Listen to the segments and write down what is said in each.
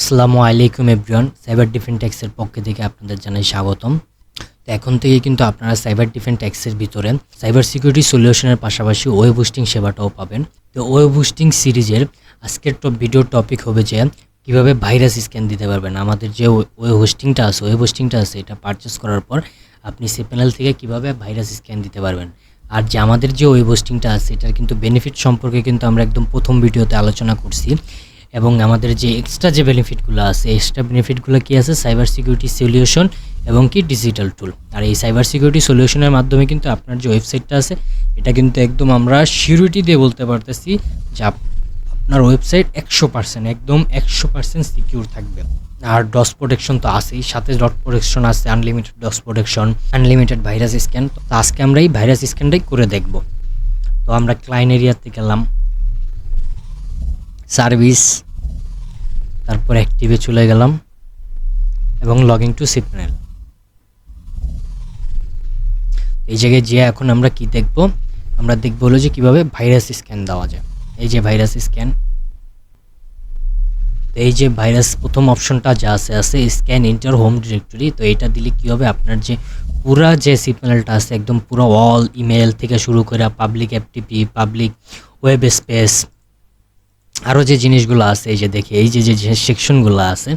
আসসালামু আলাইকুম everyone, cyber ডিফেন্ডেক্সের পক্ষ থেকে আপনাদের জানাই স্বাগতম। তো এখন থেকে কিন্তু আপনারা সাইবার ডিফেন্ডেক্সের ভিতরে সাইবার সিকিউরিটি সলিউশনের পাশাপাশি ওয়েব হোস্টিং সেবাটাও পাবেন। তো ওয়েব হোস্টিং সিরিজের আজকের ভিডিও টপিক হবে যে কীভাবে ভাইরাস স্ক্যান দিতে পারবেন। আমাদের যে ওয়েব হোস্টিংটা আছে এটা পারচেস করার পর আপনি cPanel থেকে কীভাবে ভাইরাস স্ক্যান দিতে পারবেন। আর যে আমাদের যে ওয়েব হোস্টিংটা আছে এটার কিন্তু বেনিফিট সম্পর্কে কিন্তু আমরা একদম প্রথম ভিডিওতে আলোচনা করছি, এবং আমাদের যে এক্সট্রা যে বেনিফিটগুলো আছে এক্সট্রা বেনিফিটগুলো কী আছে, সাইবার সিকিউরিটি সলিউশন এবং কি ডিজিটাল টুল। আর এই সাইবার সিকিউরিটি সলিউশনের মাধ্যমে কিন্তু আপনার যে ওয়েবসাইটটা আছে এটা কিন্তু একদম আমরা সিকিউরিটি দিয়ে বলতে পারতেছি যে আপনার ওয়েবসাইট 100% একদম 100% সিকিউর থাকবে। আর ডস প্রোটেকশন তো আছেই, সাথে ডট প্রোটেকশন আছে, unlimited DoS protection, unlimited virus scan. তো আজকে আমরা এই ভাইরাস স্ক্যানটাই করে দেখব। তো আমরা ক্লায়েন্ট এরিয়াতে গেলাম, সার্ভিস, তারপর অ্যাক্টিভে চলে গেলাম এবং লগইন টু cPanel। এই জায়গায় যে এখন আমরা কি দেখব, আমরা দেখব হলো যে কীভাবে ভাইরাস স্ক্যান দেওয়া যায়। এই যে ভাইরাস স্ক্যান, তো এই যে ভাইরাস প্রথম অপশনটা যা আছে স্ক্যান ইন্টার হোম ডিরেক্টরি। তো এটা দিলে কী হবে, আপনার যে পুরা যে cPanelটা আছে একদম পুরো অল ইমেল থেকে শুরু করে public FTP, public web space, আরও যে জিনিসগুলো আছে এই যে দেখি এই যে সেকশনগুলো আছে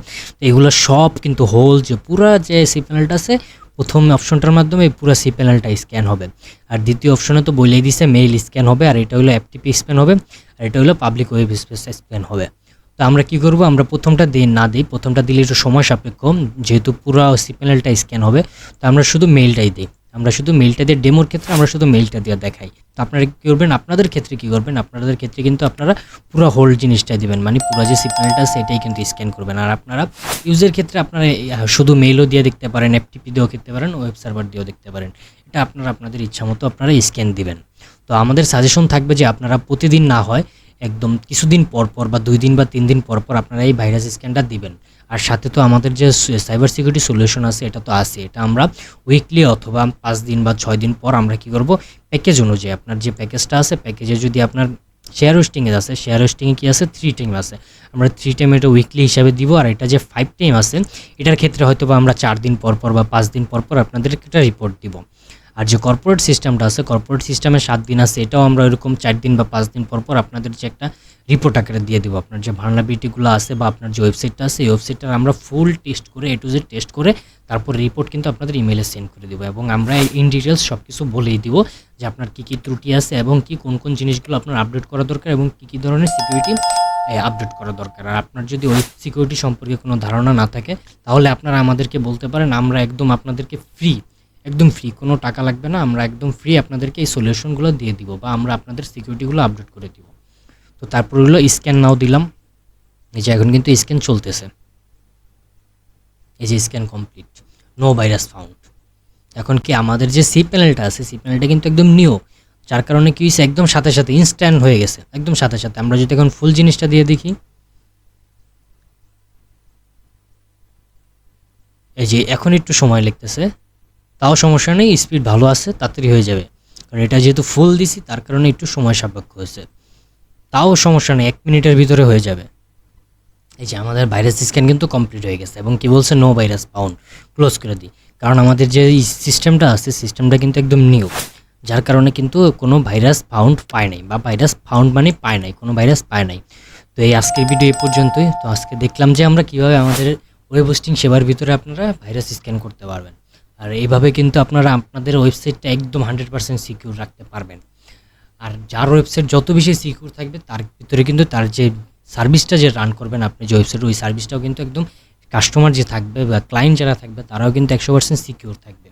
এগুলো সব কিন্তু হোল যে পুরা যে cPanelটা আছে প্রথম অপশনটার মাধ্যমে পুরো cPanelটা স্ক্যান হবে। আর দ্বিতীয় অপশনে তো বলেই দিছে মেইল স্ক্যান হবে, আর এটা হলো FTP স্ক্যান হবে, আর এটা হলো পাবলিক ওয়েব স্পেস স্ক্যান হবে। তো আমরা কি করব, আমরা প্রথমটা দিই, প্রথমটা দিলে একটু সময় সাপেক্ষ, যেহেতু পুরো cPanelটা স্ক্যান হবে। তো আমরা শুধু মেইলটাই দিই, আমরা শুধু মেইলটা দিয়ে ডেমোর ক্ষেত্রে আমরা শুধু মেইলটা দিয়ে দেখাই। তো আপনারা কী করবেন, আপনাদের ক্ষেত্রে কিন্তু আপনারা পুরো হোল জিনিসটাই দিবেন, মানে পুরো যে cPanelটা আছে এটাই কিন্তু স্ক্যান করবেন। আর আপনারা ইউজের ক্ষেত্রে আপনারা শুধু মেইলও দিয়ে দেখতে পারেন, FTP দিয়েও দেখতে পারেন, ওয়েব সার্ভার দিয়েও দেখতে পারেন। এটা আপনাদের ইচ্ছা মতো আপনারা স্ক্যান দিবেন। তো আমাদের সাজেশন থাকবে যে আপনারা প্রতিদিন না হয় একদম কিছুদিন পর বা 2 দিন বা 3 দিন পর আপনারা এই ভাইরাস স্ক্যানটা দিবেন। আর সাথে তো আমাদের যে সাইবার সিকিউরিটি সলিউশন আছে এটা তো আছে, এটা আমরা উইকলি অথবা 5 দিন বা 6 দিন পর আমরা কি করব, প্যাকেজ অনুযায়ী আপনার যে প্যাকেজটা আছে প্যাকেজে যদি আপনার শেয়ার হোস্টিংয়ে আছে, শেয়ার হোস্টিংয়ে কি আছে 3 টাইম আছে, আমরা 3 টাইম এটা উইকলি হিসাবে দিব। আর এটা যে 5 টাইম আছে এটার ক্ষেত্রে হয়তো বা আমরা 4 দিন পর বা 5 দিন পর আপনাদের একটা রিপোর্ট দিব। আর যে কর্পোরেট সিস্টেমটা আছে, কর্পোরেট সিস্টেমে 7 দিন আছে, এটাও আমরা এরকম 4 দিন বা 5 দিন পর আপনাদের যে একটা রিপোর্ট আকারে দিয়ে দেবো। আপনার যে ভালনারেবিলিটিগুলো আছে বা আপনার যে ওয়েবসাইটটা আছে এই ওয়েবসাইটটার আমরা ফুল টেস্ট করে A to Z টেস্ট করে তারপর রিপোর্ট কিন্তু আপনাদের ইমেইলে সেন্ড করে দেবো, এবং আমরা ইন ডিটেলস সব কিছু বলেই দিব যে আপনার কী ত্রুটি আছে এবং কোন জিনিসগুলো আপনার আপডেট করা দরকার এবং কী ধরনের সিকিউরিটি আপডেট করা দরকার। আর আপনার যদি ওয়েব সিকিউরিটি সম্পর্কে কোনো ধারণা না থাকে তাহলে আপনারা আমাদেরকে বলতে পারেন, আমরা একদম আপনাদেরকে একদম ফ্রি, কোনো টাকা লাগবে না, আমরা একদম ফ্রি আপনাদেরকে এই সলিউশনগুলো দিয়ে দিব বা আমরা আপনাদের সিকিউরিটিগুলো আপডেট করে দিব। তো তারপর হলো স্ক্যান নাও দিলাম, এই যে এখন কিন্তু স্ক্যান চলতেছে, এই যে scan complete, no virus found. এখন কি আমাদের যে cPanelটা আছে cPanelটা কিন্তু একদম নিউ, যার কারণে কি হয়েছে একদম সাথে ইনস্ট্যান্ট হয়ে গেছে, একদম সাথে আমরা যদি এখন ফুল জিনিসটা দিয়ে দেখি, এই যে এখন একটু সময় লাগতেছে, তাও সমস্যা নেই, স্পিড ভালো আছে, তাড়াতাড়ি হয়ে যাবে। কারণ এটা যেহেতু ফুল দিছি তার কারণে একটু সময় সাপেক্ষ হয়েছে, তাও সমস্যা নেই, 1 মিনিটের ভিতরে হয়ে যাবে। এই যে আমাদের ভাইরাস স্ক্যান কিন্তু কমপ্লিট হয়ে গেছে এবং কি বলছে নো ভাইরাস ফাউন্ড, ক্লোজ করে দিই। কারণ আমাদের যে সিস্টেমটা আছে সিস্টেমটা কিন্তু একদম নিউ, যার কারণে কিন্তু কোনো ভাইরাস ফাউন্ড পায় নাই, বা ভাইরাস ফাউন্ড মানে পায় নাই, কোনো ভাইরাস পায় নাই। তো এই আজকের ভিডিও এই পর্যন্তই। তো আজকে দেখলাম যে আমরা কীভাবে আমাদের ওয়েব হোস্টিং সেবার ভিতরে আপনারা ভাইরাস স্ক্যান করতে পারবেন। আর এইভাবে কিন্তু আপনারা আপনাদের ওয়েবসাইটটা একদম 100% সিকিউর রাখতে পারবেন। আর যার ওয়েবসাইট যত বেশি সিকিউর থাকবে তার ভিতরে কিন্তু তার যে সার্ভিসটা যে রান করবেন আপনি যে ওয়েবসাইট, ওই সার্ভিসটাও কিন্তু একদম কাস্টমার যে থাকবে বা ক্লায়েন্ট যারা থাকবে তারাও কিন্তু 100% সিকিউর থাকবে।